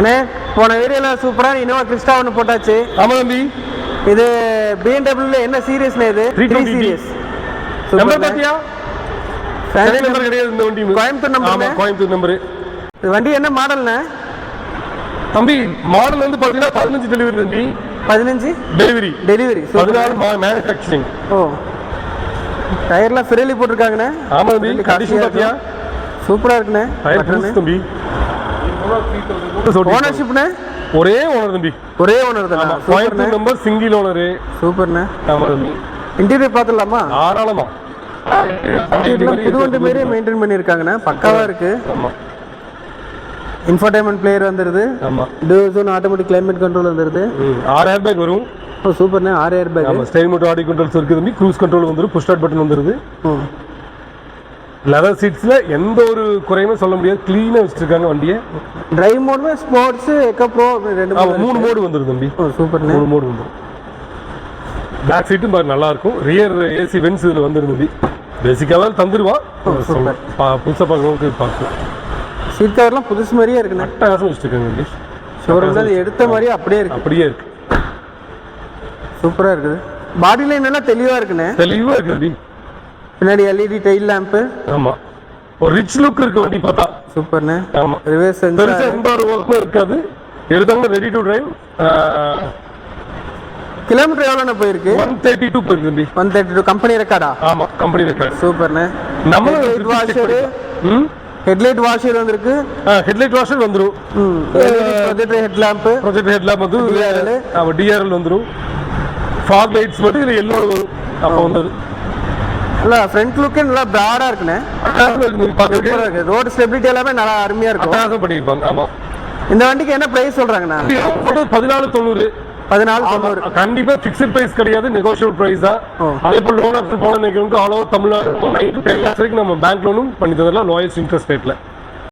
அண்ணே போன வீடியோல சூப்பரா இனோவா கிறிஸ்டா ஒன்று போட்டாச்சு. ஆமா தம்பி. இது BMW என்ன சீரிஸ்ல இது? 3 சீரிஸ். நம்பர் பாத்தியா? சரி நம்பர் கிடையாது இந்த வண்டி. கோயம்புத்தூர் நம்பர். ஆமா கோயம்புத்தூர் நம்பர். இந்த வண்டி என்ன மாடல்ண்ணே? தம்பி மாடல் வந்து பாத்தீங்கன்னா 15 டெலிவரி தம்பி. 15 டெலிவரி. 14 மேனுஃபேக்சரிங். ஓ. டயர்லாம் ஃபிரெலி போட்டுருக்காங்கண்ணே. ஆமா தம்பி. கண்டிஷன் பாத்தியா? சூப்பரா இருக்குண்ணே. டயர் புதுசு தம்பி. ஓனர்ஷிப்ண்ணே? ஒரே ஓனர் தம்பி. ஒரே ஓனர் தானா? Coimbatore number single owner. சூப்பர்ண்ணே. ஆமா தம்பி. இன்டீரியர் பார்த்துடலாமா? தாராளமா. புது வண்டி மாதிரியே மெயின்டைன் பண்ணியிருக்காங்கண்ணே. பக்காவா இருக்கு. ஆமா. இன்ஃபோடைன்மெண்ட் பிளேயர் வந்துருது. ஆமா. Dual zone automatic climate control வந்துருது. 6 ஏர் பேக் வரும். ஓ சூப்பர்ண்ணே. 6 ஏர் பேக். ஆமா. ஸ்டைல் மோட்டர் ஆடியோ கண்ட்ரோல்ஸ் இருக்கு தம்பி. க்ரூஸ் கண்ட்ரோல் வந்துரும். புஷ் ஸ்டார்ட் பட்டன் வந்துருது. லெதர் சீட்ஸ்ல எந்த ஒரு குறையுமே சொல்ல முடியாது. க்ளீனா வச்சிருக்காங்க வண்டியை. டிரைவ் மோட்ல ஸ்போர்ட்ஸ் எக்கோ ப்ரோ ரெண்டு 3 மோடு வந்துரும் தம்பி. ஓ சூப்பர்ண்ணே. 3 மோடு வந்துரும். பேக் சீட்டும் பாரு நல்லா இருக்கும். ரியர் ஏசி வென்ஸ் இதுல வந்துரும் தம்பி. பேசிக்காவே தந்துருவான். புதுசா பார்க்கறவங்களுக்கு பார்க்கலாம். சீட் கவர்லாம் புதுசு மாதிரியே இருக்குண்ணே. அட்டகாசம் வச்சிருக்காங்க தம்பி. ஷோரூம்ல எடுத்த மாதிரியே அப்படியே இருக்கு. அப்படியே இருக்கு. சூப்பரா இருக்குது. பாடி லைன் எல்லாம் தெளிவா இருக்குண்ணே. தெளிவா இருக்கு தம்பி. பின்னாடி LED டெயில் லேம்ப். ஆமா. ஒரு ரிச் லுக் இருக்கு வண்டி பார்த்தா. சூப்பர்ண்ணே. ஆமா. Reverse sensor. பெருசா எந்த ஒரு ஒர்க்கும் இருக்காது. எடுத்தாங்க ரெடி டு டிரைவ். கிலோமீட்டர் எவ்வளோண்ணே போயிருக்கு? 132 போயிருக்கு தம்பி. 132 கம்பெனி ரெக்கார்டா? ஆமா கம்பெனி ரெக்கார்ட். சூப்பர்ண்ணே. நம்ம வாஷர் ஹெட்லைட் வாஷர் வந்திருக்கு. ஹெட்லைட் வாஷர் வந்துரும். ப்ரொஜெக்டர் ஹெட்லாம்ப் வந்து ஆமா DRL வந்துரும். ஃபாக் லைட்ஸ் மட்டும் இதுல எல்லோ வரும். அப்ப வந்தது. இல்ல ஃப்ரண்ட் லுக் நல்லா பிராடா இருக்குண்ணே. சூப்பரா இருக்கு. ரோட் ஸ்டெபிலிட்டி எல்லாமே நல்லா அருமையா இருக்கும். அட்டகாசம் பண்ணிருப்பாங்க. ஆமா. இந்த வண்டிக்கு என்ன பிரைஸ் சொல்றாங்கண்ணா? 1490. 1490. கண்டிப்பா ஃபிக்ஸ்ட் பிரைஸ் கிடையாது. நெகோஷியபிள் பிரைஸ் தான். அதே போல லோன் ஆப்ஷன் போன நினைக்கிறவங்க all over Tamil Nadu 9 to 10 lakhs வரைக்கும் நம்ம பேங்க் லோனும் பண்ணி தரலாம். லோயஸ்ட் இன்ட்ரெஸ்ட் ரேட்ல.